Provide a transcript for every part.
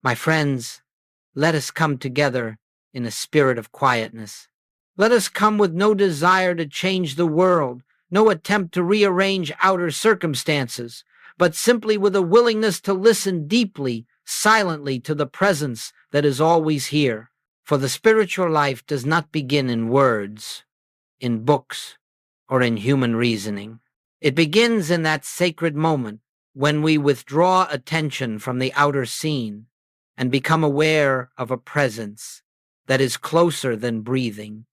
My friends, let us come together in a spirit of quietness. Let us come with no desire to change the world, no attempt to rearrange outer circumstances, but simply with a willingness to listen deeply, silently to the presence that is always here. For the spiritual life does not begin in words, in books, or in human reasoning. It begins in that sacred moment when we withdraw attention from the outer scene and become aware of a presence that is closer than breathing,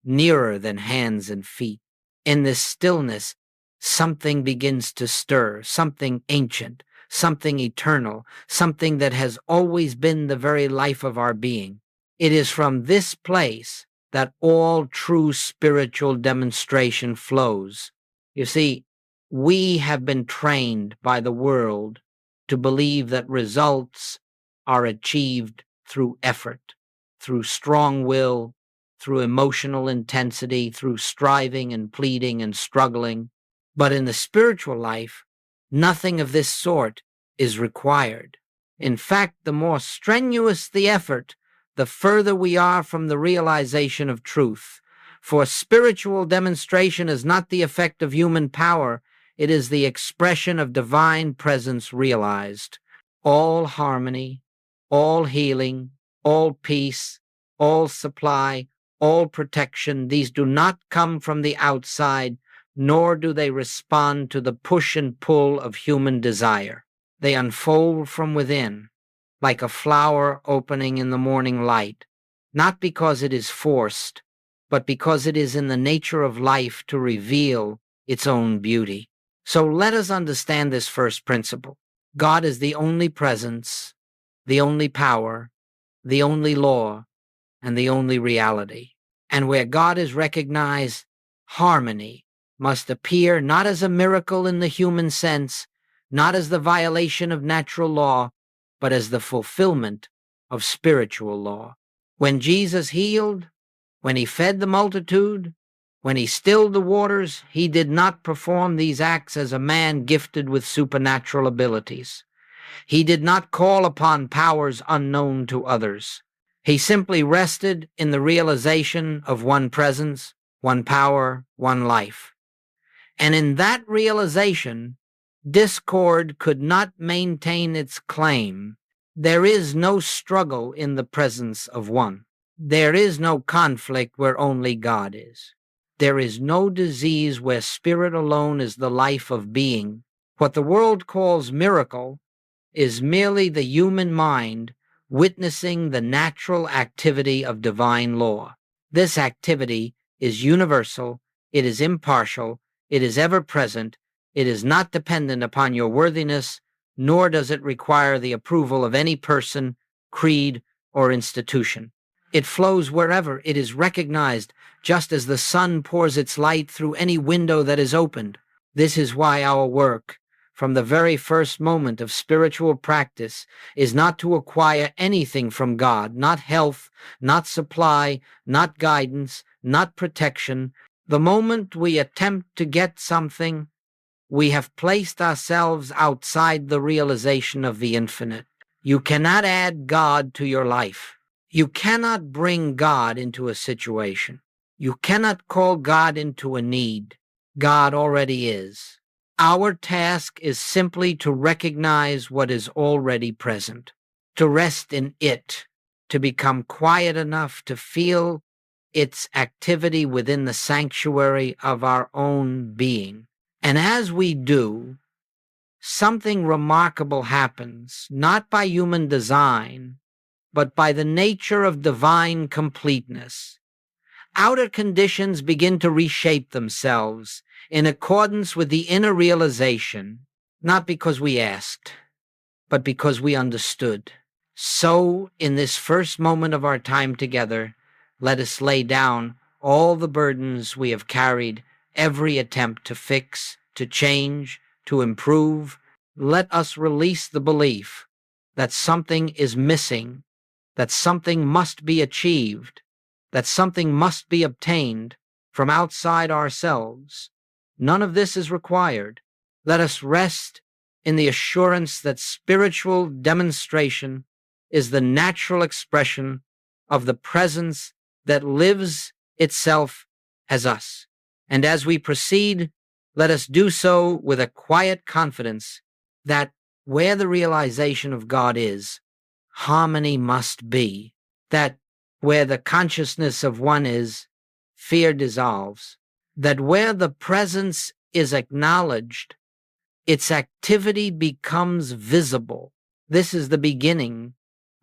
nearer than hands and feet. In this stillness, something begins to stir, something ancient, something eternal, something that has always been the very life of our being. It is from this place that all true spiritual demonstration flows. You see, we have been trained by the world to believe that results are achieved through effort, through strong will, through emotional intensity, through striving and pleading and struggling. But in the spiritual life, nothing of this sort is required. In fact, the more strenuous the effort, the further we are from the realization of truth. For spiritual demonstration is not the effect of human power, it is the expression of divine presence realized. All harmony, all healing, all peace, all supply, all protection, these do not come from the outside, nor do they respond to the push and pull of human desire. They unfold from within, like a flower opening in the morning light, not because it is forced, but because it is in the nature of life to reveal its own beauty. So let us understand this first principle. God is the only presence, the only power, the only law, and the only reality. And where God is recognized, harmony must appear not as a miracle in the human sense, not as the violation of natural law, but as the fulfillment of spiritual law. When Jesus healed, when he fed the multitude, when he stilled the waters, he did not perform these acts as a man gifted with supernatural abilities. He did not call upon powers unknown to others. He simply rested in the realization of one presence, one power, one life. And in that realization, discord could not maintain its claim. There is no struggle in the presence of one. There is no conflict where only God is. There is no disease where spirit alone is the life of being. What the world calls miracle is merely the human mind witnessing the natural activity of divine law. This activity is universal, it is impartial, it is ever present, it is not dependent upon your worthiness, nor does it require the approval of any person, creed, or institution. It flows wherever it is recognized, just as the sun pours its light through any window that is opened. This is why our work, from the very first moment of spiritual practice, is not to acquire anything from God, not health, not supply, not guidance, not protection. The moment we attempt to get something, we have placed ourselves outside the realization of the infinite. You cannot add God to your life. You cannot bring God into a situation. You cannot call God into a need. God already is. Our task is simply to recognize what is already present, to rest in it, to become quiet enough to feel its activity within the sanctuary of our own being. And as we do, something remarkable happens, not by human design, but by the nature of divine completeness. Outer conditions begin to reshape themselves in accordance with the inner realization, not because we asked, but because we understood. So, in this first moment of our time together, let us lay down all the burdens we have carried, every attempt to fix, to change, to improve. Let us release the belief that something is missing, that something must be achieved, that something must be obtained from outside ourselves. None of this is required. Let us rest in the assurance that spiritual demonstration is the natural expression of the presence that lives itself as us. And as we proceed, let us do so with a quiet confidence that where the realization of God is, harmony must be, that where the consciousness of one is, fear dissolves, that where the presence is acknowledged, its activity becomes visible. This is the beginning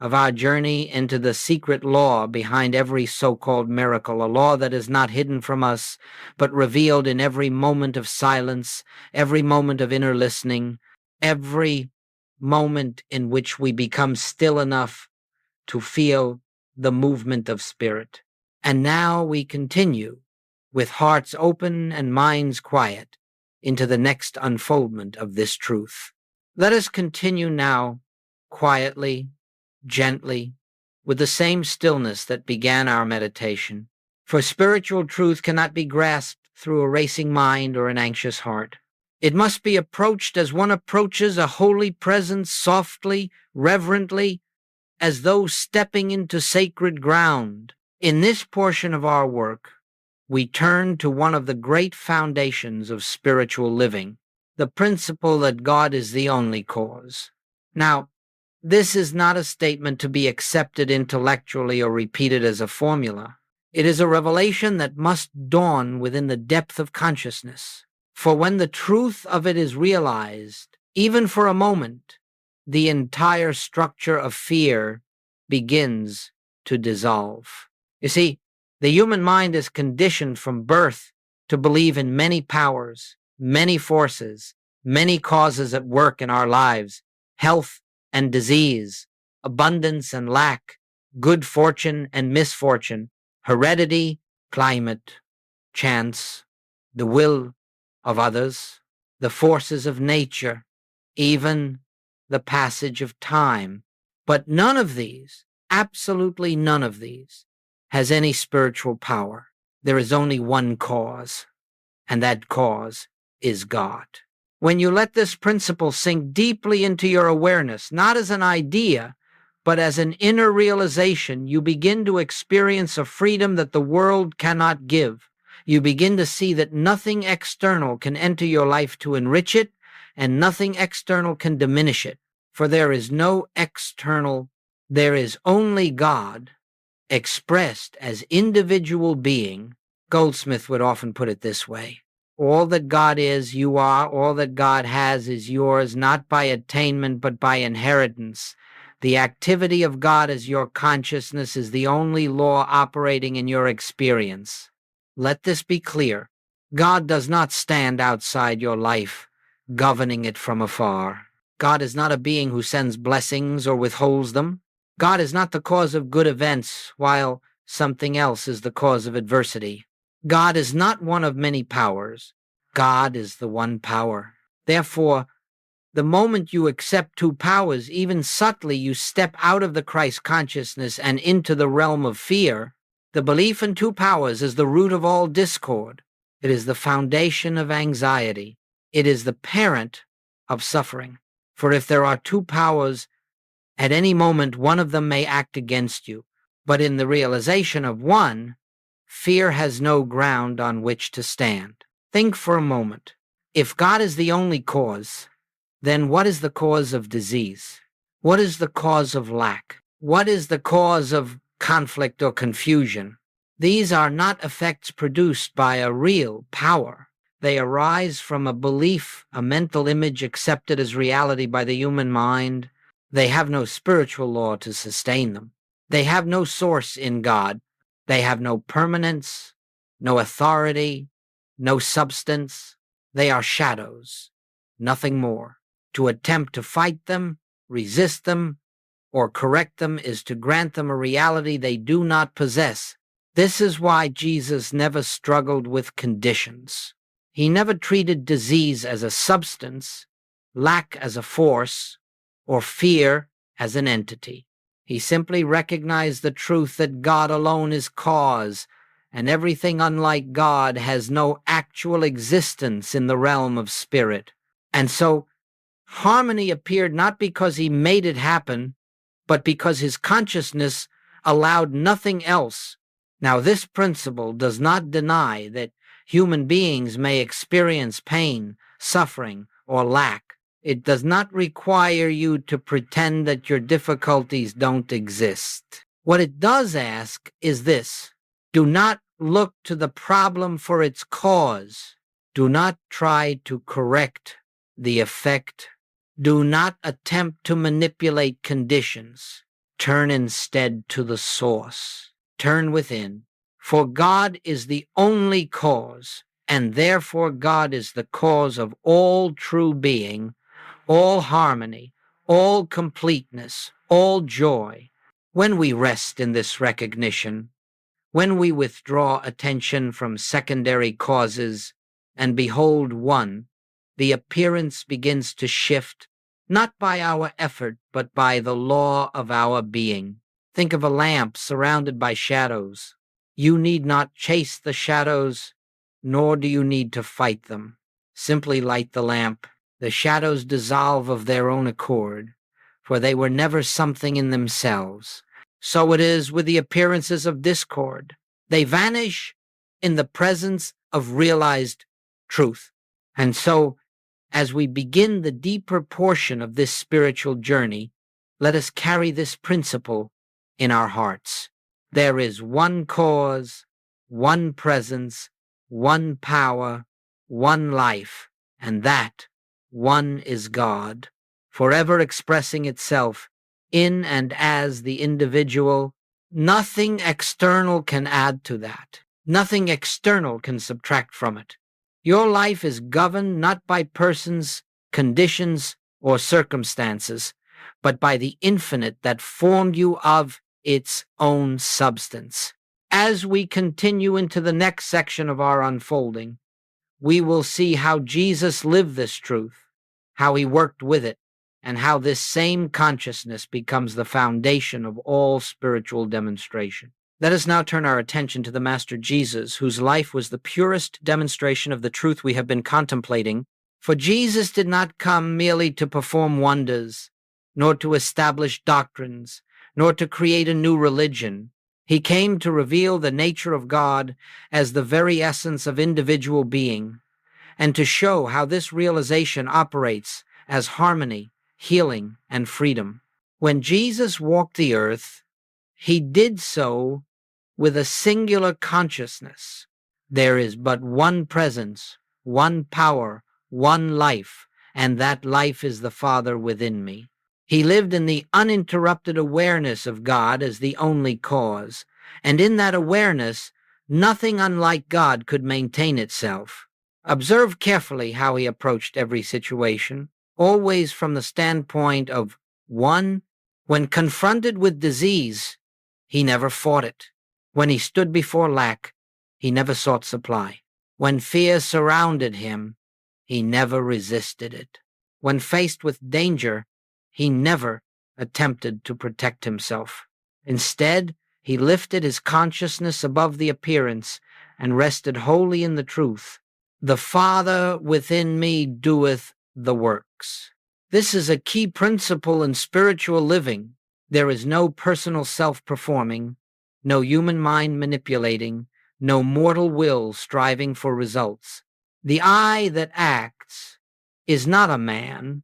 of our journey into the secret law behind every so-called miracle, a law that is not hidden from us, but revealed in every moment of silence, every moment of inner listening, every moment in which we become still enough to feel the movement of spirit. And now we continue, with hearts open and minds quiet, into the next unfoldment of this truth. Let us continue now, quietly, gently, with the same stillness that began our meditation. For spiritual truth cannot be grasped through a racing mind or an anxious heart. It must be approached as one approaches a holy presence, softly, reverently, as though stepping into sacred ground. In this portion of our work, we turn to one of the great foundations of spiritual living, the principle that God is the only cause. Now, this is not a statement to be accepted intellectually or repeated as a formula. It is a revelation that must dawn within the depth of consciousness. For when the truth of it is realized, even for a moment, the entire structure of fear begins to dissolve. You see, the human mind is conditioned from birth to believe in many powers, many forces, many causes at work in our lives, health and disease, abundance and lack, good fortune and misfortune, heredity, climate, chance, the will of others, the forces of nature, even the passage of time. But none of these, absolutely none of these, has any spiritual power. There is only one cause, and that cause is God. When you let this principle sink deeply into your awareness, not as an idea, but as an inner realization, you begin to experience a freedom that the world cannot give. You begin to see that nothing external can enter your life to enrich it, and nothing external can diminish it. For there is no external, there is only God, expressed as individual being. Goldsmith would often put it this way: all that God is, you are. All that God has is yours, not by attainment, but by inheritance. The activity of God as your consciousness is the only law operating in your experience. Let this be clear. God does not stand outside your life, governing it from afar. God is not a being who sends blessings or withholds them. God is not the cause of good events, while something else is the cause of adversity. God is not one of many powers. God is the one power. Therefore, the moment you accept two powers, even subtly, you step out of the Christ consciousness and into the realm of fear. The belief in two powers is the root of all discord. It is the foundation of anxiety. It is the parent of suffering. For if there are two powers, at any moment one of them may act against you. But in the realization of one, fear has no ground on which to stand. Think for a moment. If God is the only cause, then what is the cause of disease? What is the cause of lack? What is the cause of conflict or confusion? These are not effects produced by a real power. They arise from a belief, a mental image accepted as reality by the human mind. They have no spiritual law to sustain them. They have no source in God. They have no permanence, no authority, no substance. They are shadows, nothing more. To attempt to fight them, resist them, or correct them is to grant them a reality they do not possess. This is why Jesus never struggled with conditions. He never treated disease as a substance, lack as a force, or fear as an entity. He simply recognized the truth that God alone is cause, and everything unlike God has no actual existence in the realm of spirit. And so, harmony appeared not because he made it happen, but because his consciousness allowed nothing else. Now, this principle does not deny that human beings may experience pain, suffering, or lack. It does not require you to pretend that your difficulties don't exist. What it does ask is this: do not look to the problem for its cause. Do not try to correct the effect. Do not attempt to manipulate conditions. Turn instead to the source. Turn within. For God is the only cause, and therefore God is the cause of all true being, all harmony, all completeness, all joy. When we rest in this recognition, when we withdraw attention from secondary causes and behold one, the appearance begins to shift, not by our effort, but by the law of our being. Think of a lamp surrounded by shadows. You need not chase the shadows, nor do you need to fight them. Simply light the lamp. The shadows dissolve of their own accord, for they were never something in themselves. So it is with the appearances of discord. They vanish in the presence of realized truth. And so, as we begin the deeper portion of this spiritual journey, let us carry this principle in our hearts. There is one cause, one presence, one power, one life, and that one is God, forever expressing itself in and as the individual. Nothing external can add to that. Nothing external can subtract from it. Your life is governed not by persons, conditions, or circumstances, but by the infinite that formed you of its own substance. As we continue into the next section of our unfolding, we will see how Jesus lived this truth, how he worked with it, and how this same consciousness becomes the foundation of all spiritual demonstration. Let us now turn our attention to the Master Jesus, whose life was the purest demonstration of the truth we have been contemplating. For Jesus did not come merely to perform wonders, nor to establish doctrines, nor to create a new religion. He came to reveal the nature of God as the very essence of individual being, and to show how this realization operates as harmony, healing, and freedom. When Jesus walked the earth, he did so with a singular consciousness. There is but one presence, one power, one life, and that life is the Father within me. He lived in the uninterrupted awareness of God as the only cause, and in that awareness, nothing unlike God could maintain itself. Observe carefully how he approached every situation, always from the standpoint of one. When confronted with disease, he never fought it. When he stood before lack, he never sought supply. When fear surrounded him, he never resisted it. When faced with danger, he never attempted to protect himself. Instead, he lifted his consciousness above the appearance and rested wholly in the truth. The Father within me doeth the works. This is a key principle in spiritual living. There is no personal self-performing, no human mind manipulating, no mortal will striving for results. The I that acts is not a man.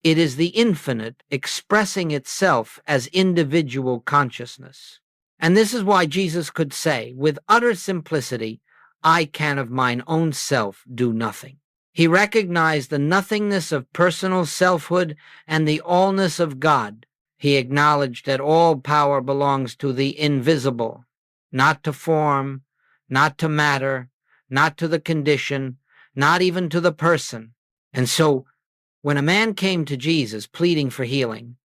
It is the infinite expressing itself as individual consciousness. And this is why Jesus could say, with utter simplicity, I can of mine own self do nothing. He recognized the nothingness of personal selfhood and the allness of God. He acknowledged that all power belongs to the invisible, not to form, not to matter, not to the condition, not even to the person. And so, when a man came to Jesus pleading for healing,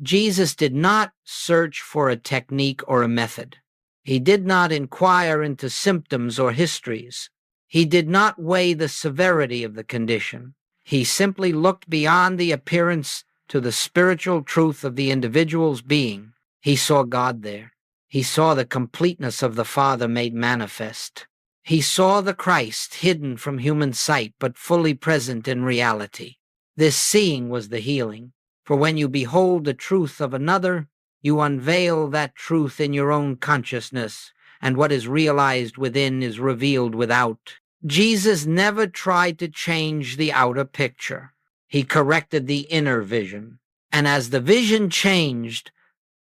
Jesus did not search for a technique or a method. He did not inquire into symptoms or histories. He did not weigh the severity of the condition. He simply looked beyond the appearance to the spiritual truth of the individual's being. He saw God there. He saw the completeness of the Father made manifest. He saw the Christ hidden from human sight but fully present in reality. This seeing was the healing. For when you behold the truth of another, You unveil that truth in your own consciousness, and what is realized within is revealed without. Jesus never tried to change the outer picture. He corrected the inner vision. And as the vision changed,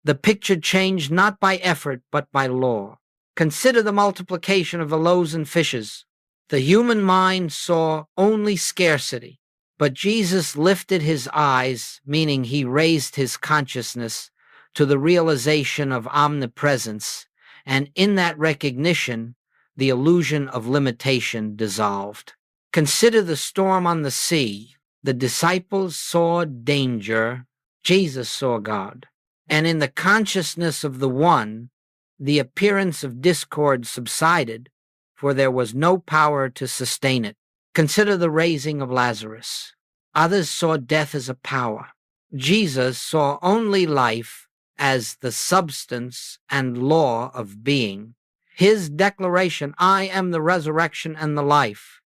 the picture changed not by effort, but by law. Consider the multiplication of the loaves and fishes. The human mind saw only scarcity, but Jesus lifted his eyes, meaning he raised his consciousness to the realization of omnipresence, and in that recognition, the illusion of limitation dissolved. Consider the storm on the sea. The disciples saw danger. Jesus saw God. And in the consciousness of the one, the appearance of discord subsided, for there was no power to sustain it. Consider the raising of Lazarus. Others saw death as a power. Jesus saw only life as the substance and law of being. His declaration, "I am the resurrection and the life,"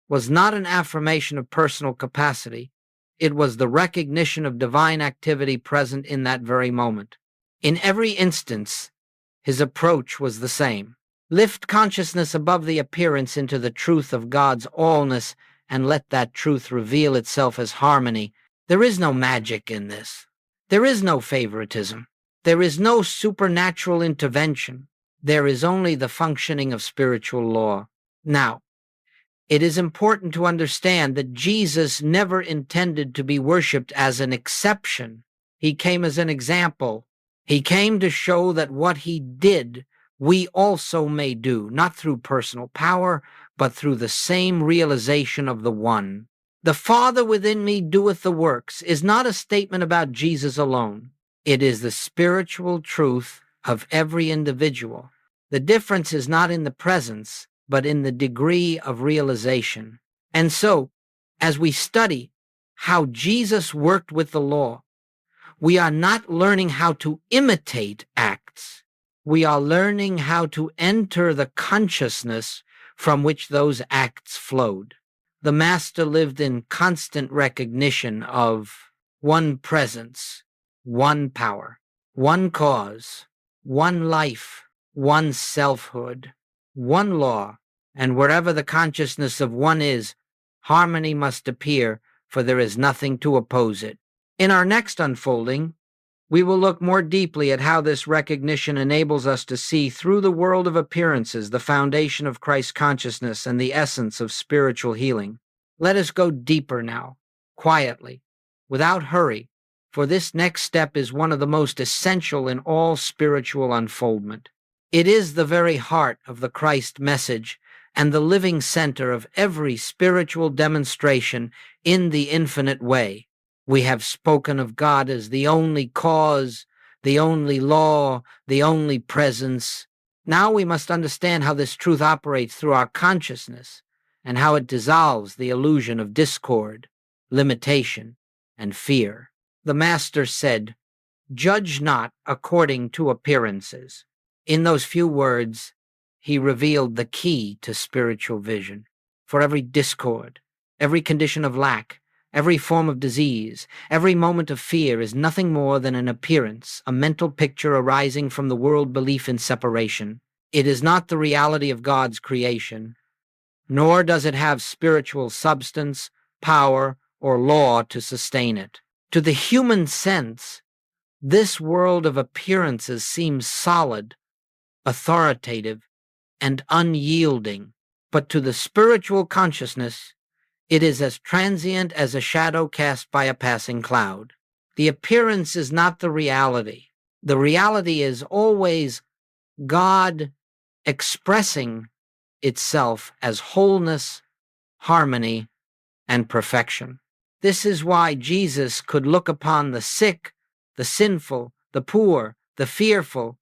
was not an affirmation of personal capacity. It was the recognition of divine activity present in that very moment. In every instance, his approach was the same. Lift consciousness above the appearance into the truth of God's allness, and let that truth reveal itself as harmony. There is no magic in this. There is no favoritism. There is no supernatural intervention. There is only the functioning of spiritual law. Now, it is important to understand that Jesus never intended to be worshipped as an exception. He came as an example. He came to show that what he did, we also may do, not through personal power, but through the same realization of the one. "The Father within me doeth the works" is not a statement about Jesus alone. It is the spiritual truth of every individual. The difference is not in the presence, but in the degree of realization. And so, as we study how Jesus worked with the law, we are not learning how to imitate acts. We are learning how to enter the consciousness from which those acts flowed. The Master lived in constant recognition of one presence, one power, one cause, one life, one selfhood, one law, and wherever the consciousness of one is, harmony must appear, for there is nothing to oppose it. In our next unfolding, we will look more deeply at how this recognition enables us to see through the world of appearances the foundation of Christ's consciousness and the essence of spiritual healing. Let us go deeper now, quietly, without hurry, for this next step is one of the most essential in all spiritual unfoldment. It is the very heart of the Christ message and the living center of every spiritual demonstration in the infinite way. We have spoken of God as the only cause, the only law, the only presence. Now we must understand how this truth operates through our consciousness and how it dissolves the illusion of discord, limitation, and fear. The Master said, "Judge not according to appearances." In those few words, he revealed the key to spiritual vision. For every discord, every condition of lack, every form of disease, every moment of fear is nothing more than an appearance, a mental picture arising from the world belief in separation. It is not the reality of God's creation, nor does it have spiritual substance, power, or law to sustain it. To the human sense, this world of appearances seems solid, authoritative, and unyielding, but to the spiritual consciousness, it is as transient as a shadow cast by a passing cloud. The appearance is not the reality. The reality is always God expressing itself as wholeness, harmony, and perfection. This is why Jesus could look upon the sick, the sinful, the poor, the fearful,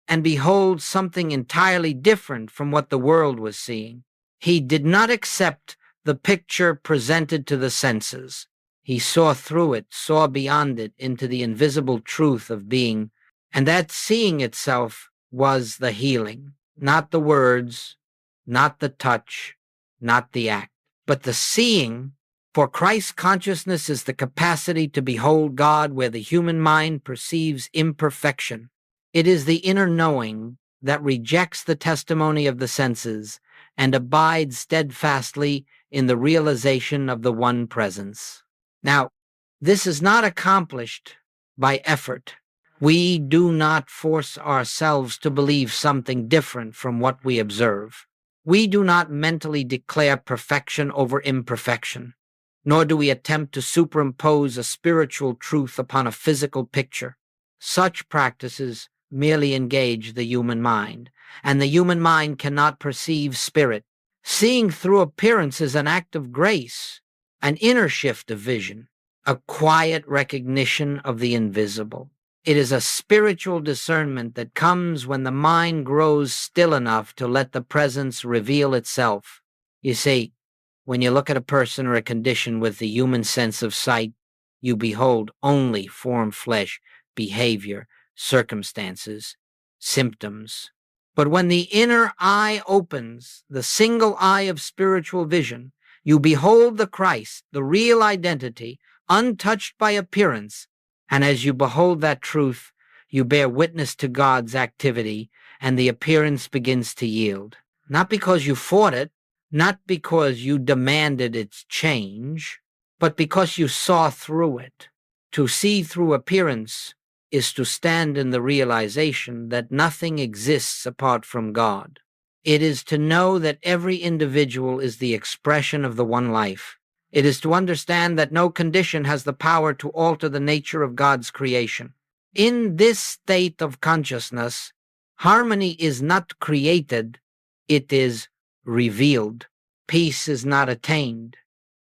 and behold something entirely different from what the world was seeing. He did not accept the picture presented to the senses. He saw through it, saw beyond it, into the invisible truth of being, and that seeing itself was the healing. Not the words, not the touch, not the act, but the seeing. For Christ's consciousness is the capacity to behold God where the human mind perceives imperfection. It is the inner knowing that rejects the testimony of the senses and abides steadfastly in the realization of the one presence. Now, this is not accomplished by effort. We do not force ourselves to believe something different from what we observe. We do not mentally declare perfection over imperfection, nor do we attempt to superimpose a spiritual truth upon a physical picture. Such practices merely engage the human mind, and the human mind cannot perceive spirit. Seeing through appearance is an act of grace, an inner shift of vision, a quiet recognition of the invisible. It is a spiritual discernment that comes when the mind grows still enough to let the presence reveal itself. You see, when you look at a person or a condition with the human sense of sight, you behold only form, flesh, behavior, circumstances, symptoms. But when the inner eye opens, the single eye of spiritual vision, you behold the Christ, the real identity, untouched by appearance, and as you behold that truth, you bear witness to God's activity, and the appearance begins to yield. Not because you fought it, not because you demanded its change, but because you saw through it. To see through appearance is to stand in the realization that nothing exists apart from God. It is to know that every individual is the expression of the one life. It is to understand that no condition has the power to alter the nature of God's creation. In this state of consciousness, harmony is not created, it is revealed. Peace is not attained,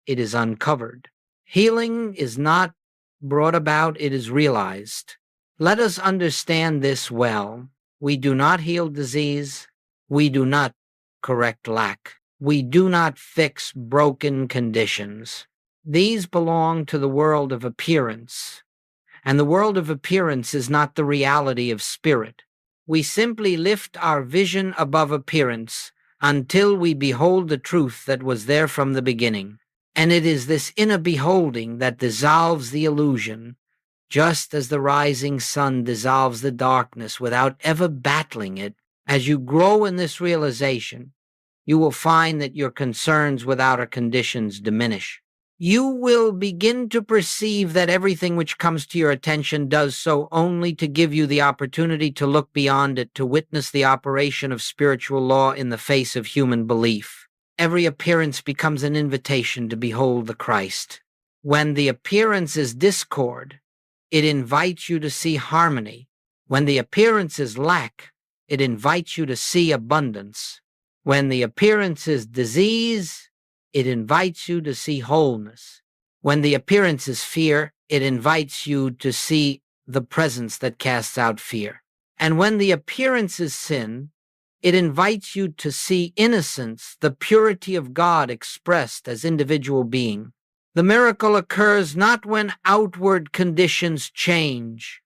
it is uncovered. Healing is not brought about, it is realized. Let us understand this well. We do not heal disease, we do not correct lack. We do not fix broken conditions. These belong to the world of appearance, and the world of appearance is not the reality of spirit. We simply lift our vision above appearance until we behold the truth that was there from the beginning. And it is this inner beholding that dissolves the illusion, just as the rising sun dissolves the darkness without ever battling it. As you grow in this realization, you will find that your concerns with outer conditions diminish. You will begin to perceive that everything which comes to your attention does so only to give you the opportunity to look beyond it, to witness the operation of spiritual law in the face of human belief. Every appearance becomes an invitation to behold the Christ. When the appearance is discord, it invites you to see harmony. When the appearance is lack, it invites you to see abundance. When the appearance is disease, it invites you to see wholeness. When the appearance is fear, it invites you to see the presence that casts out fear. And when the appearance is sin, it invites you to see innocence, the purity of God expressed as individual being. The miracle occurs not when outward conditions change,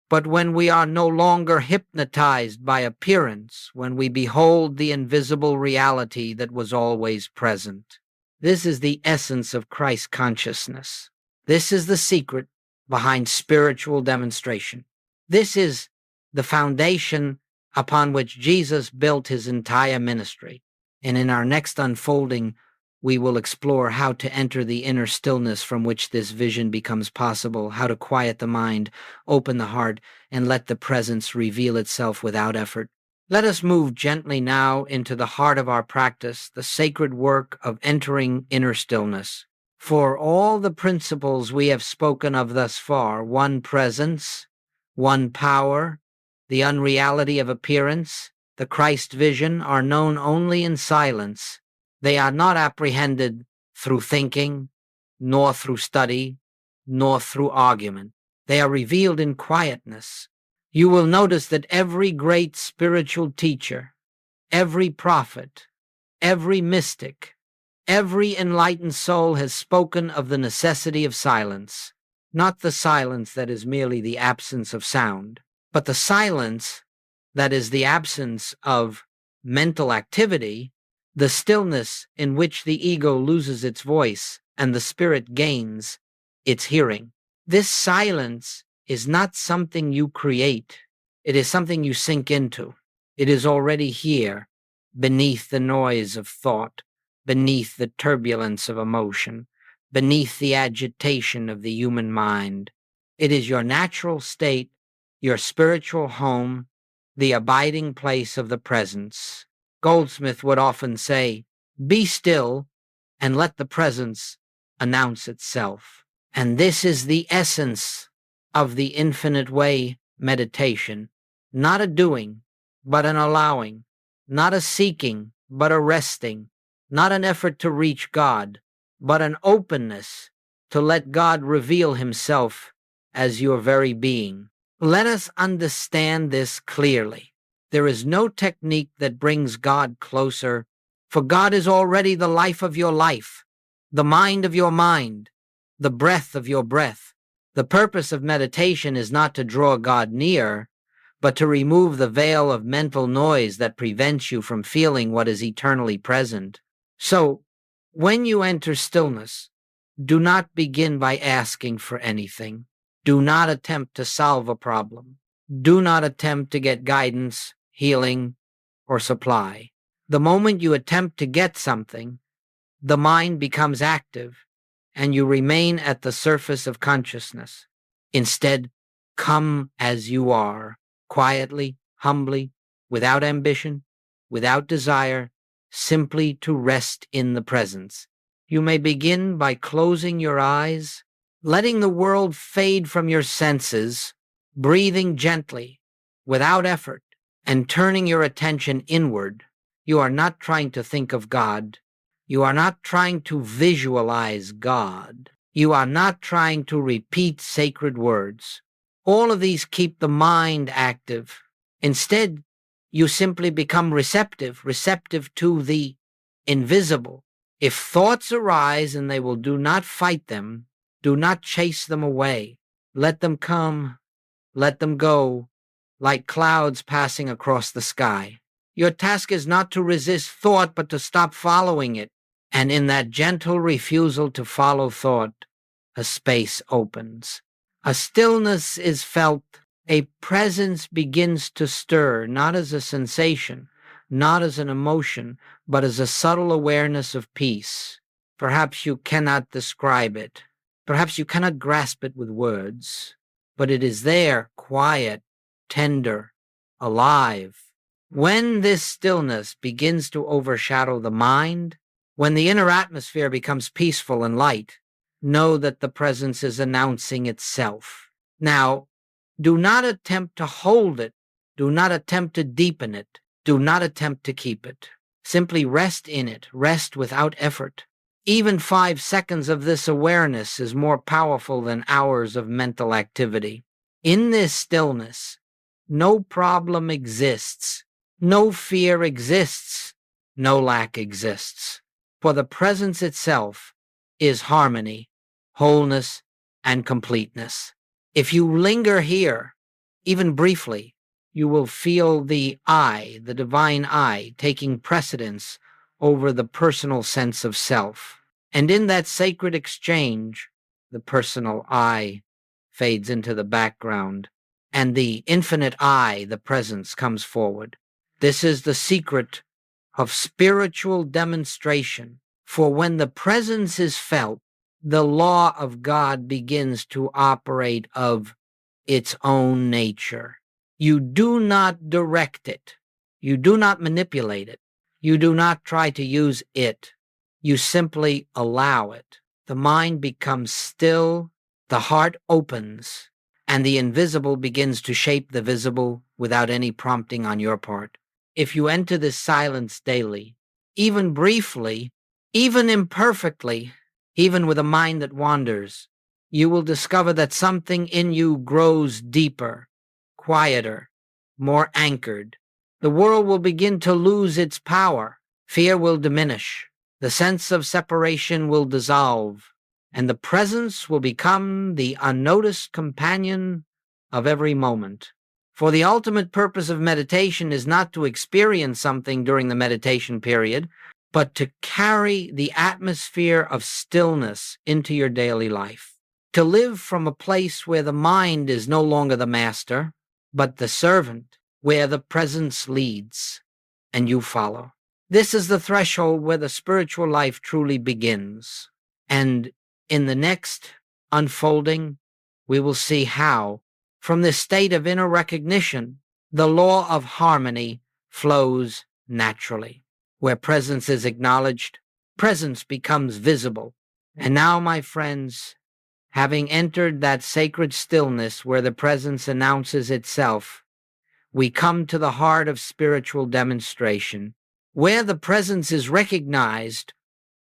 but when we are no longer hypnotized by appearance, when we behold the invisible reality that was always present. This is the essence of Christ consciousness. This is the secret behind spiritual demonstration. This is the foundation upon which Jesus built his entire ministry. And in our next unfolding, we will explore how to enter the inner stillness from which this vision becomes possible, how to quiet the mind, open the heart, and let the presence reveal itself without effort. Let us move gently now into the heart of our practice, the sacred work of entering inner stillness. For all the principles we have spoken of thus far, one presence, one power, the unreality of appearance, the Christ vision, are known only in silence. They are not apprehended through thinking, nor through study, nor through argument. They are revealed in quietness. You will notice that every great spiritual teacher, every prophet, every mystic, every enlightened soul has spoken of the necessity of silence, not the silence that is merely the absence of sound, but the silence that is the absence of mental activity, the stillness in which the ego loses its voice and the spirit gains its hearing. This silence is not something you create. It is something you sink into. It is already here, beneath the noise of thought, beneath the turbulence of emotion, beneath the agitation of the human mind. It is your natural state, your spiritual home, the abiding place of the presence. Goldsmith would often say, "Be still and let the presence announce itself." And this is the essence of the infinite way meditation. Not a doing, but an allowing. Not a seeking, but a resting. Not an effort to reach God, but an openness to let God reveal himself as your very being. Let us understand this clearly. There is no technique that brings God closer, for God is already the life of your life, the mind of your mind, the breath of your breath. The purpose of meditation is not to draw God near, but to remove the veil of mental noise that prevents you from feeling what is eternally present. So, when you enter stillness, do not begin by asking for anything. Do not attempt to solve a problem. Do not attempt to get guidance, healing, or supply. The moment you attempt to get something, the mind becomes active, and you remain at the surface of consciousness. Instead, come as you are, quietly, humbly, without ambition, without desire, simply to rest in the presence. You may begin by closing your eyes, letting the world fade from your senses, breathing gently, without effort, and turning your attention inward. You are not trying to think of God. You are not trying to visualize God. You are not trying to repeat sacred words. All of these keep the mind active. Instead, you simply become receptive to the invisible. If thoughts arise and they will, do not fight them, do not chase them away. Let them come, let them go, like clouds passing across the sky. Your task is not to resist thought, but to stop following it. And in that gentle refusal to follow thought, a space opens. A stillness is felt. A presence begins to stir, not as a sensation, not as an emotion, but as a subtle awareness of peace. Perhaps you cannot describe it. Perhaps you cannot grasp it with words, but it is there, quiet, tender, alive. When this stillness begins to overshadow the mind, when the inner atmosphere becomes peaceful and light, know that the presence is announcing itself. Now, do not attempt to hold it. Do not attempt to deepen it. Do not attempt to keep it. Simply rest in it. Rest without effort. Even 5 seconds of this awareness is more powerful than hours of mental activity. In this stillness, no problem exists. No fear exists. No lack exists. For the presence itself is harmony, wholeness, and completeness. If you linger here, even briefly, you will feel the I, the divine I, taking precedence over the personal sense of self. And in that sacred exchange, the personal I fades into the background, and the infinite I, the presence, comes forward. This is the secret of spiritual demonstration, for when the presence is felt, the law of God begins to operate of its own nature. You do not direct it. You do not manipulate it. You do not try to use it. You simply allow it. The mind becomes still, the heart opens, and the invisible begins to shape the visible without any prompting on your part. If you enter this silence daily, even briefly, even imperfectly, even with a mind that wanders, you will discover that something in you grows deeper, quieter, more anchored. The world will begin to lose its power. Fear will diminish. The sense of separation will dissolve, and the presence will become the unnoticed companion of every moment. For the ultimate purpose of meditation is not to experience something during the meditation period, but to carry the atmosphere of stillness into your daily life. To live from a place where the mind is no longer the master, but the servant where the presence leads and you follow. This is the threshold where the spiritual life truly begins. And in the next unfolding, we will see how, from this state of inner recognition, the law of harmony flows naturally. Where presence is acknowledged, presence becomes visible. And now, my friends, having entered that sacred stillness where the presence announces itself, we come to the heart of spiritual demonstration. Where the presence is recognized,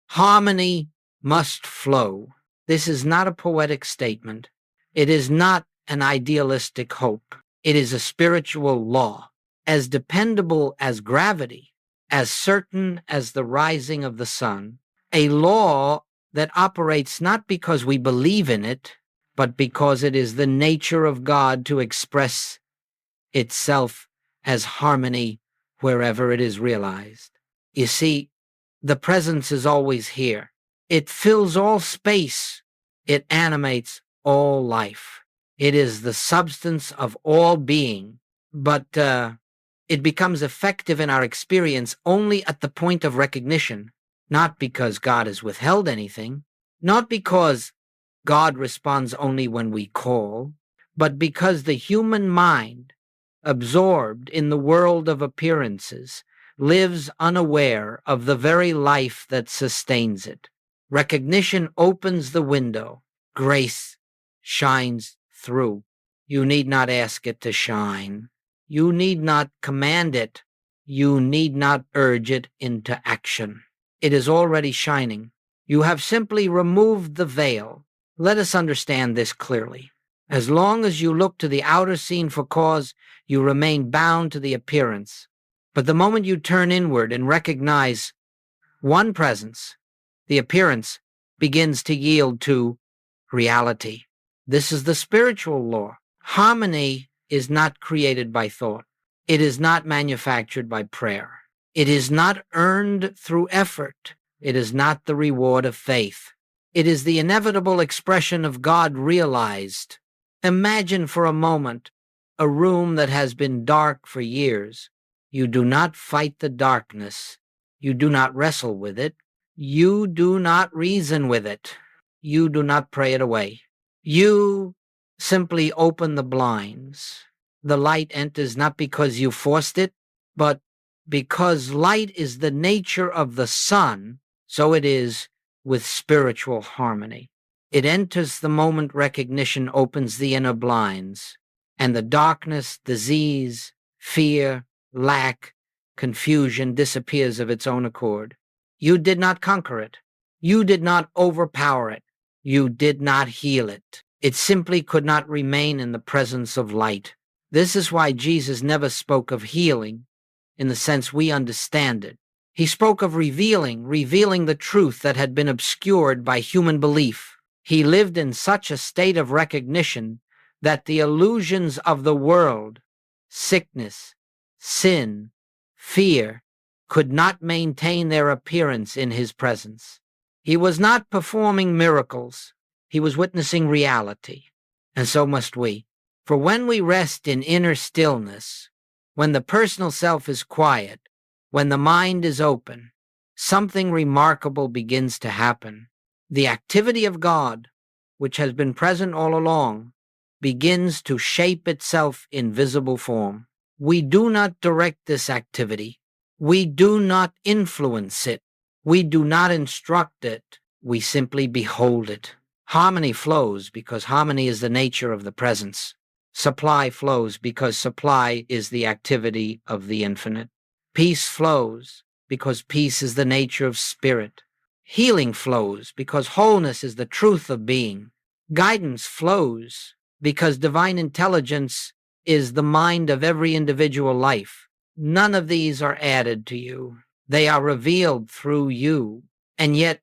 harmony must flow. This is not a poetic statement. It is not an idealistic hope. It is a spiritual law, as dependable as gravity, as certain as the rising of the sun, a law that operates not because we believe in it, but because it is the nature of God to express itself as harmony wherever it is realized. You see, the presence is always here. It fills all space. It animates all life. It is the substance of all being, but it becomes effective in our experience only at the point of recognition, not because God has withheld anything, not because God responds only when we call, but because the human mind, absorbed in the world of appearances, lives unaware of the very life that sustains it. Recognition opens the window. Grace shines through. You need not ask it to shine. You need not command it. You need not urge it into action. It is already shining. You have simply removed the veil. Let us understand this clearly. As long as you look to the outer scene for cause, you remain bound to the appearance. But the moment you turn inward and recognize one presence, the appearance begins to yield to reality. This is the spiritual law. Harmony is not created by thought. It is not manufactured by prayer. It is not earned through effort. It is not the reward of faith. It is the inevitable expression of God realized. Imagine for a moment a room that has been dark for years. You do not fight the darkness. You do not wrestle with it. You do not reason with it. You do not pray it away. You simply open the blinds. The light enters not because you forced it, but because light is the nature of the sun, so it is with spiritual harmony. It enters the moment recognition opens the inner blinds, and the darkness, disease, fear, lack, confusion disappears of its own accord. You did not conquer it. You did not overpower it. You did not heal it. It simply could not remain in the presence of light. This is why Jesus never spoke of healing in the sense we understand it. He spoke of revealing the truth that had been obscured by human belief. He lived in such a state of recognition that the illusions of the world, sickness, sin, fear, could not maintain their appearance in his presence. He was not performing miracles. He was witnessing reality. And so must we. For when we rest in inner stillness, when the personal self is quiet, when the mind is open, something remarkable begins to happen. The activity of God, which has been present all along, begins to shape itself in visible form. We do not direct this activity. We do not influence it. We do not instruct it. We simply behold it. Harmony flows because harmony is the nature of the presence. Supply flows because supply is the activity of the infinite. Peace flows because peace is the nature of spirit. Healing flows because wholeness is the truth of being. Guidance flows because divine intelligence is the mind of every individual life. None of these are added to you. They are revealed through you. And yet,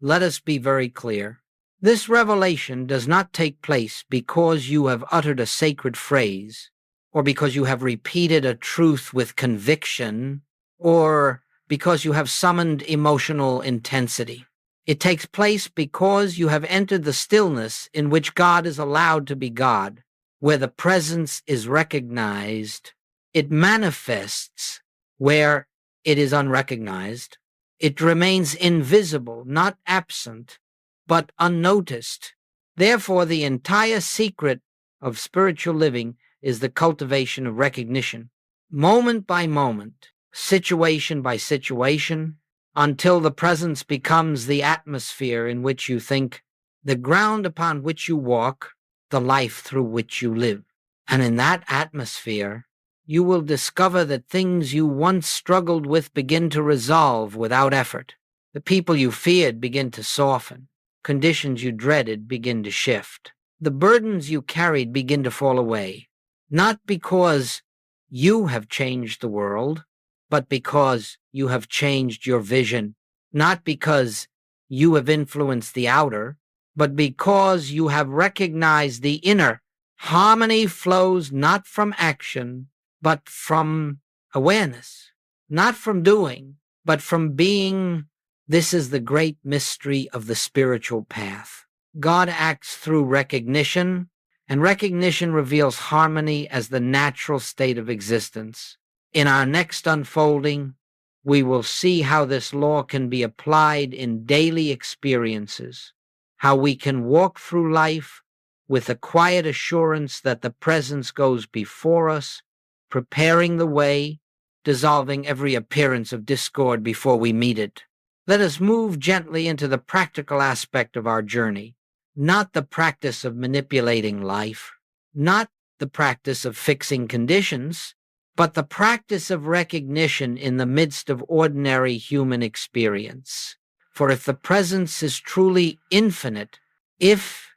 let us be very clear. This revelation does not take place because you have uttered a sacred phrase, or because you have repeated a truth with conviction, or because you have summoned emotional intensity. It takes place because you have entered the stillness in which God is allowed to be God. Where the presence is recognized, it manifests. Where it is unrecognized, it remains invisible, not absent, but unnoticed. Therefore, the entire secret of spiritual living is the cultivation of recognition, moment by moment, situation by situation, until the presence becomes the atmosphere in which you think, the ground upon which you walk, the life through which you live. And in that atmosphere, you will discover that things you once struggled with begin to resolve without effort. The people you feared begin to soften. Conditions you dreaded begin to shift. The burdens you carried begin to fall away, not because you have changed the world, but because you have changed your vision, not because you have influenced the outer, but because you have recognized the inner. Harmony flows not from action, but from awareness, not from doing, but from being. This is the great mystery of the spiritual path. God acts through recognition, and recognition reveals harmony as the natural state of existence. In our next unfolding, we will see how this law can be applied in daily experiences, how we can walk through life with a quiet assurance that the presence goes before us, preparing the way, dissolving every appearance of discord before we meet it. Let us move gently into the practical aspect of our journey, not the practice of manipulating life, not the practice of fixing conditions, but the practice of recognition in the midst of ordinary human experience. For if the presence is truly infinite, if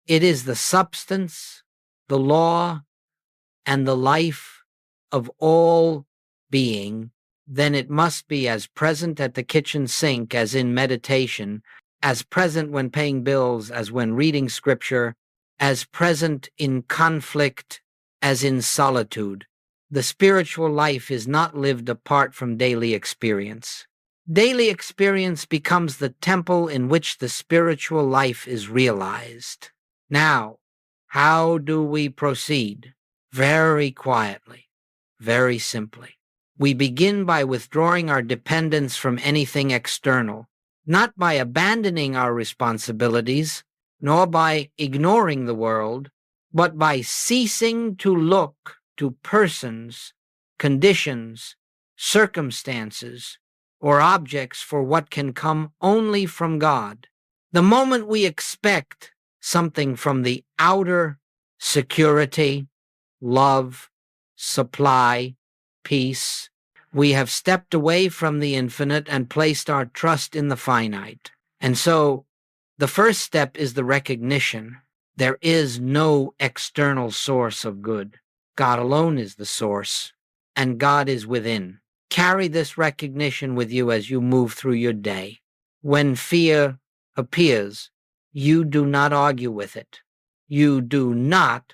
it is the substance, the law, and the life of all being, then it must be as present at the kitchen sink as in meditation, as present when paying bills as when reading scripture, as present in conflict as in solitude. The spiritual life is not lived apart from daily experience. Daily experience becomes the temple in which the spiritual life is realized. Now, how do we proceed? Very quietly, very simply. We begin by withdrawing our dependence from anything external, not by abandoning our responsibilities, nor by ignoring the world, but by ceasing to look to persons, conditions, circumstances, or objects for what can come only from God. The moment we expect something from the outer, security, love, supply, peace, we have stepped away from the infinite and placed our trust in the finite. And so the first step is the recognition there is no external source of good. God alone is the source, and God is within. Carry this recognition with you as you move through your day. When fear appears, you do not argue with it. You do not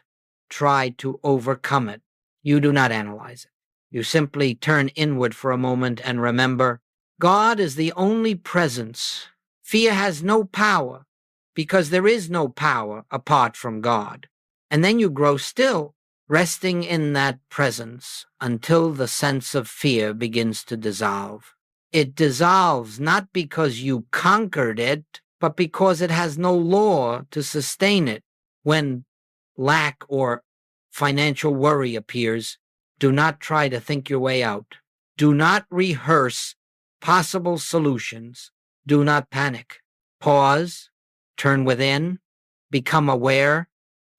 try to overcome it. You do not analyze it. You simply turn inward for a moment and remember, God is the only presence. Fear has no power because there is no power apart from God. And then you grow still, resting in that presence until the sense of fear begins to dissolve. It dissolves not because you conquered it, but because it has no law to sustain it. When lack or financial worry appears, do not try to think your way out. Do not rehearse possible solutions. Do not panic. Pause, turn within, become aware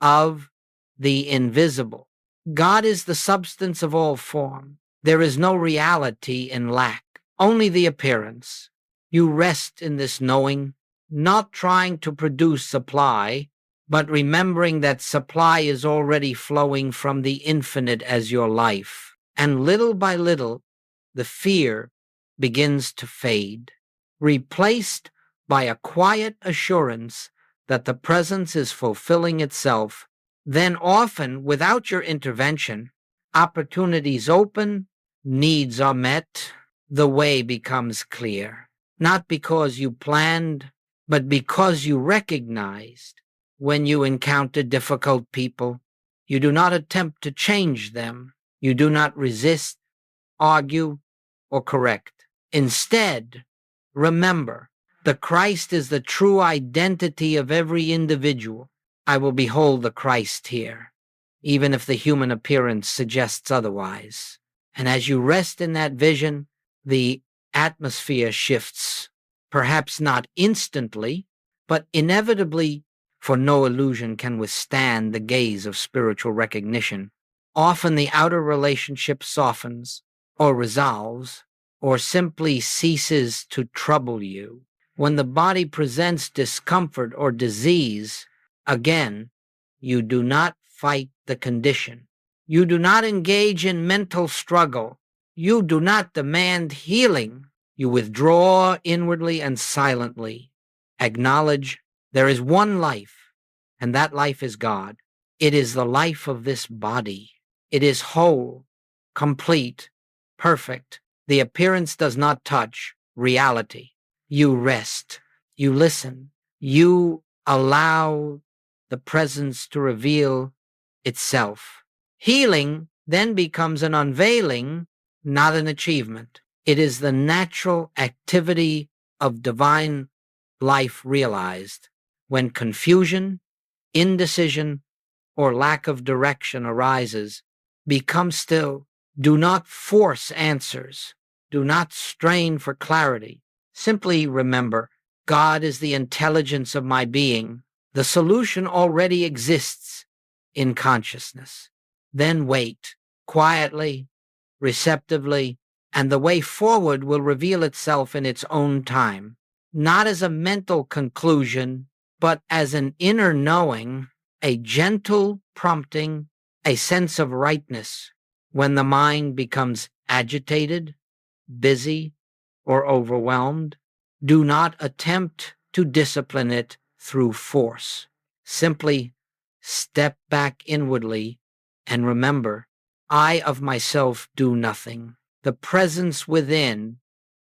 of the invisible. God is the substance of all form. There is no reality in lack, only the appearance. You rest in this knowing, not trying to produce supply, but remembering that supply is already flowing from the infinite as your life. And little by little, the fear begins to fade, replaced by a quiet assurance that the presence is fulfilling itself. Then often, without your intervention, opportunities open, needs are met, the way becomes clear. Not because you planned, but because you recognized. When you encounter difficult people, You do not attempt to change them. You do not resist, argue, or correct. Instead, remember, the Christ is the true identity of every individual. I will behold the Christ here, even if the human appearance suggests otherwise. And as you rest in that vision, the atmosphere shifts, perhaps not instantly, but inevitably, for no illusion can withstand the gaze of spiritual recognition. Often the outer relationship softens, or resolves, or simply ceases to trouble you. When the body presents discomfort or disease, again, you do not fight the condition. You do not engage in mental struggle. You do not demand healing. You withdraw inwardly and silently. Acknowledge there is one life, and that life is God. It is the life of this body. It is whole, complete, perfect. The appearance does not touch reality. You rest. You listen. You allow the presence to reveal itself. Healing then becomes an unveiling, not an achievement. It is the natural activity of divine life realized. When confusion, indecision, or lack of direction arises, become still. Do not force answers. Do not strain for clarity. Simply remember, God is the intelligence of my being. The solution already exists in consciousness. Then wait, quietly, receptively, and the way forward will reveal itself in its own time, not as a mental conclusion, but as an inner knowing, a gentle prompting, a sense of rightness. When the mind becomes agitated, busy, or overwhelmed, do not attempt to discipline it through force. Simply step back inwardly and remember, I of myself do nothing. The presence within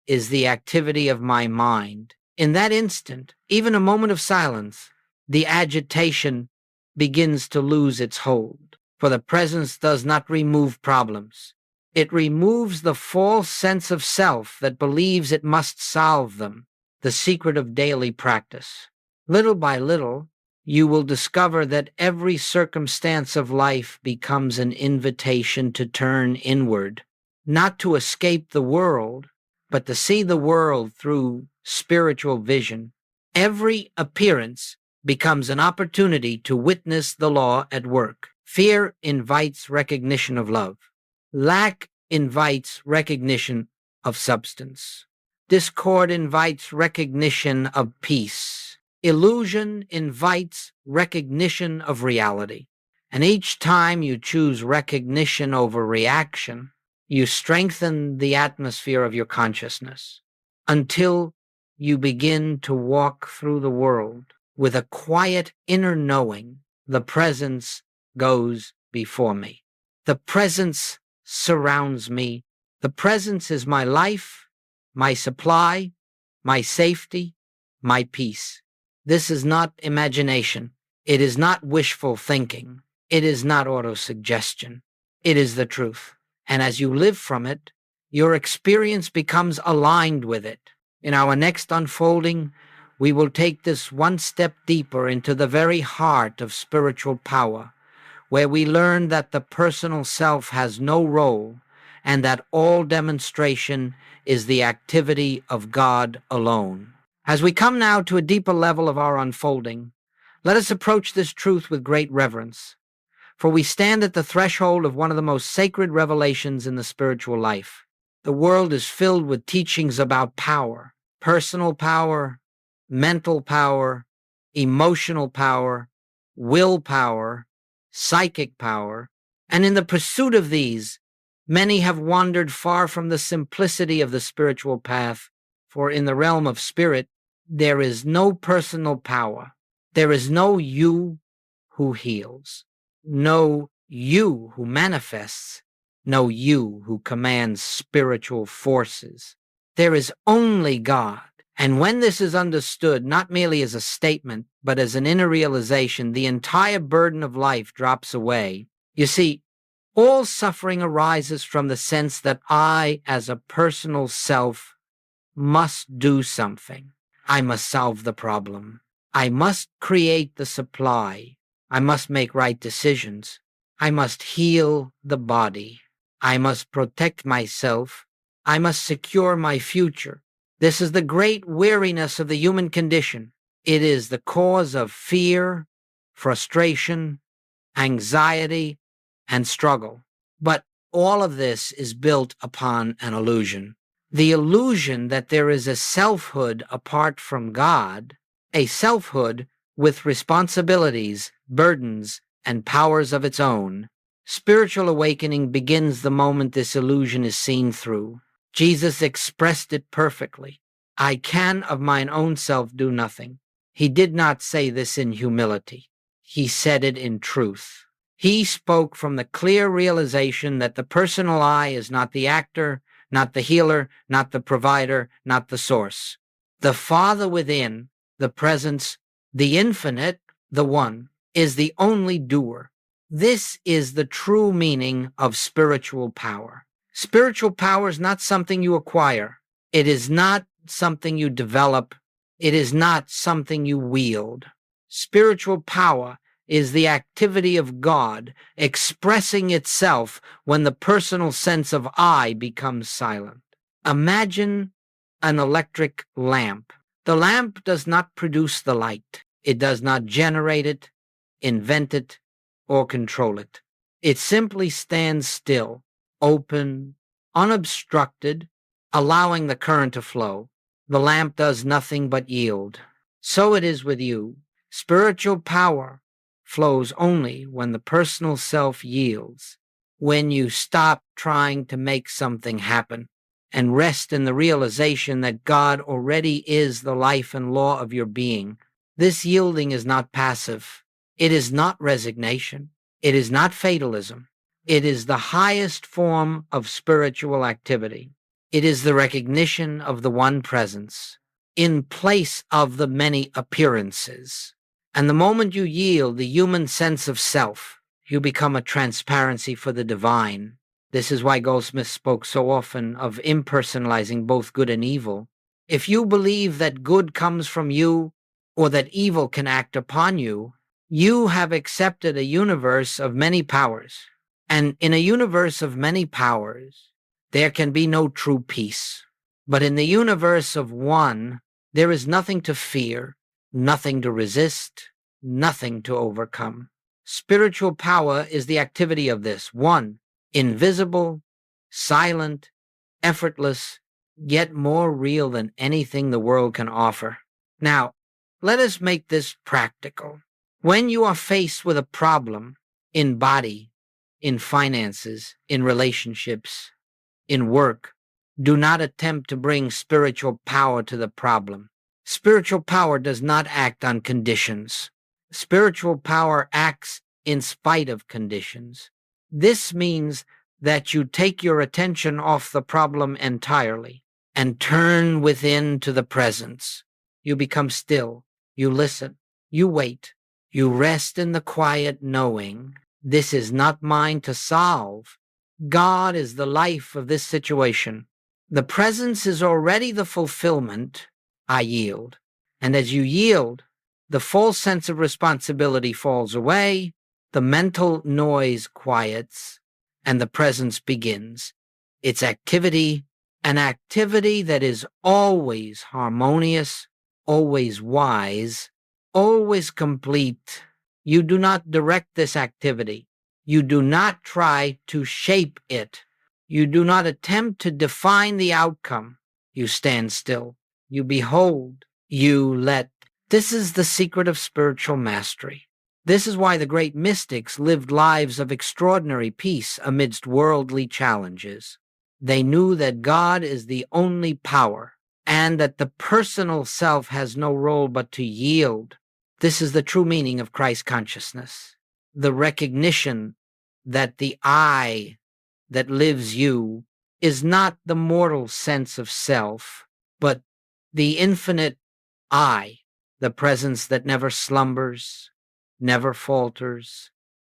is the activity of my mind. In that instant, even a moment of silence, the agitation begins to lose its hold, for the presence does not remove problems. It removes the false sense of self that believes it must solve them, the secret of daily practice. Little by little, you will discover that every circumstance of life becomes an invitation to turn inward, not to escape the world, but to see the world through spiritual vision. Every appearance becomes an opportunity to witness the law at work. Fear invites recognition of love. Lack invites recognition of substance. Discord invites recognition of peace. Illusion invites recognition of reality. And each time you choose recognition over reaction, you strengthen the atmosphere of your consciousness until you begin to walk through the world with a quiet inner knowing. The presence goes before me. The presence surrounds me. The presence is my life, my supply, my safety, my peace. This is not imagination. It is not wishful thinking. It is not autosuggestion. It is the truth. And as you live from it, your experience becomes aligned with it. In our next unfolding, we will take this one step deeper into the very heart of spiritual power, where we learn that the personal self has no role and that all demonstration is the activity of God alone. As we come now to a deeper level of our unfolding, let us approach this truth with great reverence, for we stand at the threshold of one of the most sacred revelations in the spiritual life. The world is filled with teachings about power, personal power, mental power, emotional power, willpower, psychic power, and in the pursuit of these, many have wandered far from the simplicity of the spiritual path, for in the realm of spirit, there is no personal power. There is no you who heals, no you who manifests, no you who commands spiritual forces. There is only God. And when this is understood, not merely as a statement, but as an inner realization, the entire burden of life drops away, You see, all suffering arises from the sense that I, as a personal self, must do something. I must solve the problem. I must create the supply. I must make right decisions. I must heal the body. I must protect myself. I must secure my future. This is the great weariness of the human condition. It is the cause of fear, frustration, anxiety, and struggle. But all of this is built upon an illusion. The illusion that there is a selfhood apart from God, a selfhood with responsibilities, burdens, and powers of its own. Spiritual awakening begins the moment this illusion is seen through. Jesus expressed it perfectly. I can of mine own self do nothing. He did not say this in humility. He said it in truth. He spoke from the clear realization that the personal I is not the actor, not the healer, not the provider, not the source. The Father within, the presence, the infinite, the one, is the only doer. This is the true meaning of spiritual power. Spiritual power is not something you acquire. It is not something you develop. It is not something you wield. Spiritual power is the activity of God expressing itself when the personal sense of I becomes silent. Imagine an electric lamp. The lamp does not produce the light. It does not generate it, invent it, or control it. It simply stands still, open, unobstructed, allowing the current to flow. The lamp does nothing but yield. So it is with you. Spiritual power flows only when the personal self yields, when you stop trying to make something happen and rest in the realization that God already is the life and law of your being. This yielding is not passive. It is not resignation. It is not fatalism. It is the highest form of spiritual activity. It is the recognition of the one presence in place of the many appearances. And the moment you yield the human sense of self, you become a transparency for the divine. This is why Goldsmith spoke so often of impersonalizing both good and evil. If you believe that good comes from you or that evil can act upon you, you have accepted a universe of many powers. And in a universe of many powers, there can be no true peace. But in the universe of one, there is nothing to fear, nothing to resist, nothing to overcome. Spiritual power is the activity of this one, invisible, silent, effortless, yet more real than anything the world can offer. Now, let us make this practical. When you are faced with a problem in body, in finances, in relationships, in work, do not attempt to bring spiritual power to the problem. Spiritual power does not act on conditions. Spiritual power acts in spite of conditions. This means that you take your attention off the problem entirely and turn within to the presence. You become still. You listen. You wait. You rest in the quiet knowing this is not mine to solve. God is the life of this situation. The presence is already the fulfillment. I yield. And as you yield, the false sense of responsibility falls away, the mental noise quiets, and the presence begins. Its activity, an activity that is always harmonious, always wise, always complete. You do not direct this activity. You do not try to shape it. You do not attempt to define the outcome. You stand still. You behold. You let. This is the secret of spiritual mastery. This is why the great mystics lived lives of extraordinary peace amidst worldly challenges. They knew that God is the only power and that the personal self has no role but to yield. This is the true meaning of Christ consciousness. The recognition that the I that lives you is not the mortal sense of self, but the infinite I, the presence that never slumbers, never falters,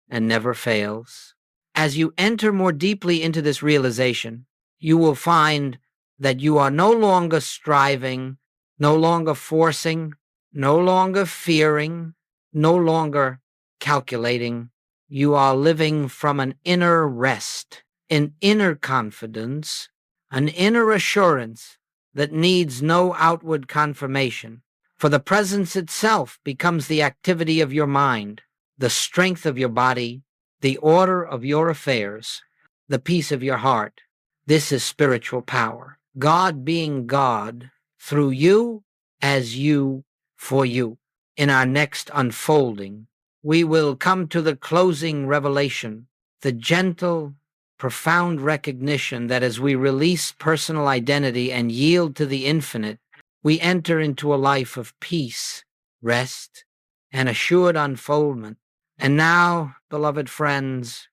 and never fails. As you enter more deeply into this realization, you will find that you are no longer striving, no longer forcing, no longer fearing, no longer calculating. You are living from an inner rest, an inner confidence, an inner assurance that needs no outward confirmation. For the presence itself becomes the activity of your mind, the strength of your body, the order of your affairs, the peace of your heart. This is spiritual power. God being God through you, as you, for you. In our next unfolding, we will come to the closing revelation, the gentle, profound recognition that as we release personal identity and yield to the infinite, we enter into a life of peace, rest, and assured unfoldment. And now, beloved friends,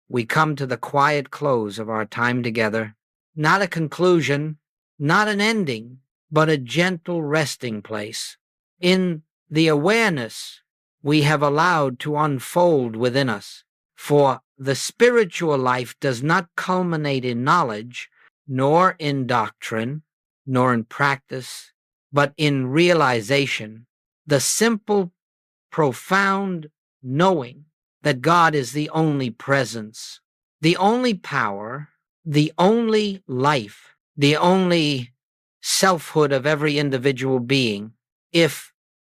we come to the quiet close of our time together. Not a conclusion, not an ending, but a gentle resting place in the awareness we have allowed to unfold within us. For the spiritual life does not culminate in knowledge, nor in doctrine, nor in practice, but in realization, the simple, profound knowing that God is the only presence, the only power, the only life, the only selfhood of every individual being. If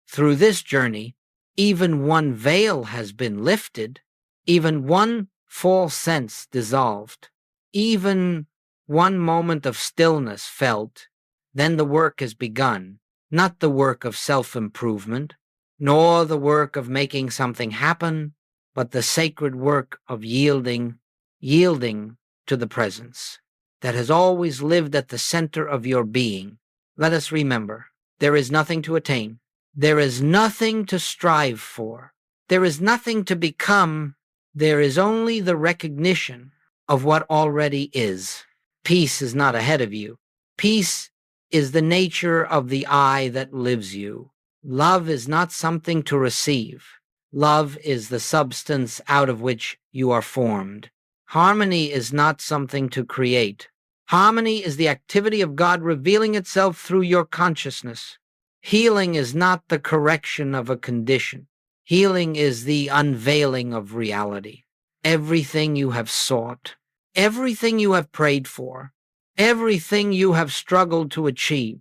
through this journey, even one veil has been lifted, even one false sense dissolved, even one moment of stillness felt, then the work is begun, not the work of self-improvement, nor the work of making something happen, but the sacred work of yielding to the presence that has always lived at the center of your being. Let us remember, there is nothing to attain. There is nothing to strive for. There is nothing to become. There is only the recognition of what already is. Peace is not ahead of you. Peace is the nature of the I that lives you. Love is not something to receive. Love is the substance out of which you are formed. Harmony is not something to create. Harmony is the activity of God revealing itself through your consciousness. Healing is not the correction of a condition. Healing is the unveiling of reality. Everything you have sought, everything you have prayed for, everything you have struggled to achieve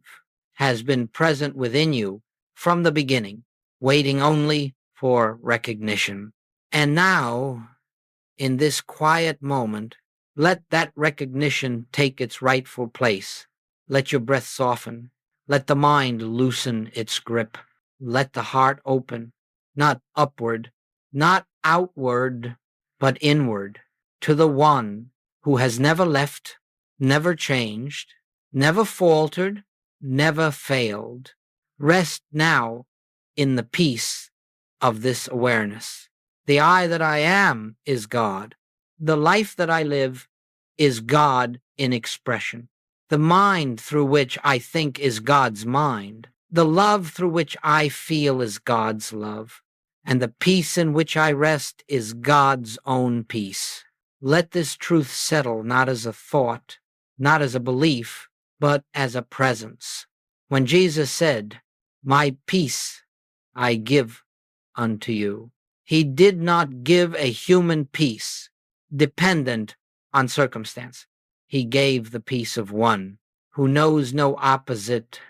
has been present within you from the beginning, waiting only for recognition. And now, in this quiet moment, let that recognition take its rightful place. Let your breath soften. Let the mind loosen its grip. Let the heart open, not upward, not outward, but inward, to the one who has never left, never changed, never faltered, never failed. Rest now in the peace of this awareness. The I that I am is God. The life that I live is God in expression. The mind through which I think is God's mind. The love through which I feel is God's love. And the peace in which I rest is God's own peace. Let this truth settle not as a thought, not as a belief, but as a presence. When Jesus said, "My peace I give unto you," he did not give a human peace dependent on circumstance. He gave the peace of one who knows no opposite,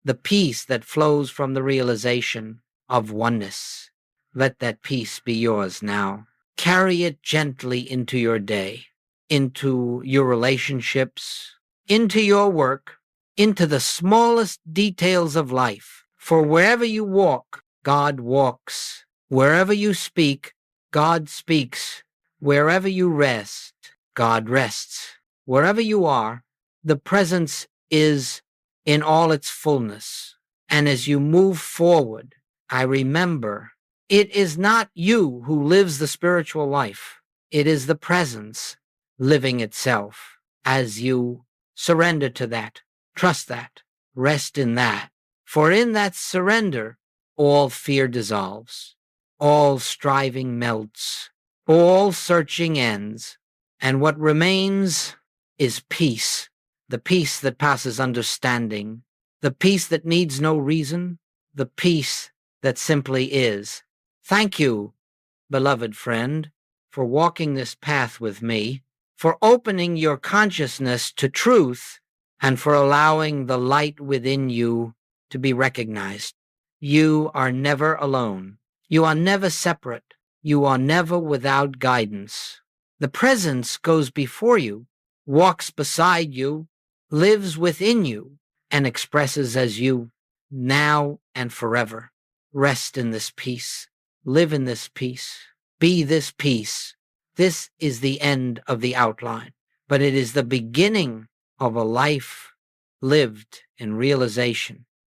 the peace that flows from the realization of oneness. Let that peace be yours now. Carry it gently into your day, into your relationships, into your work, into the smallest details of life. For wherever you walk, God walks. Wherever you speak, God speaks. Wherever you rest, God rests. Wherever you are, the presence is in all its fullness. And as you move forward, I remember it is not you who lives the spiritual life. It is the presence living itself. As you surrender to that, trust that, rest in that. For in that surrender, all fear dissolves, all striving melts, all searching ends, And what remains is peace, the peace that passes understanding, the peace that needs no reason, the peace that simply is. Thank you, beloved friend, for walking this path with me, for opening your consciousness to truth, and for allowing the light within you to be recognized. You are never alone. You are never separate. You are never without guidance. The presence goes before you, walks beside you, lives within you, and expresses as you, now and forever. Rest in this peace. Live in this peace. Be this peace. This is the end of the outline, but it is the beginning of a life lived in realization.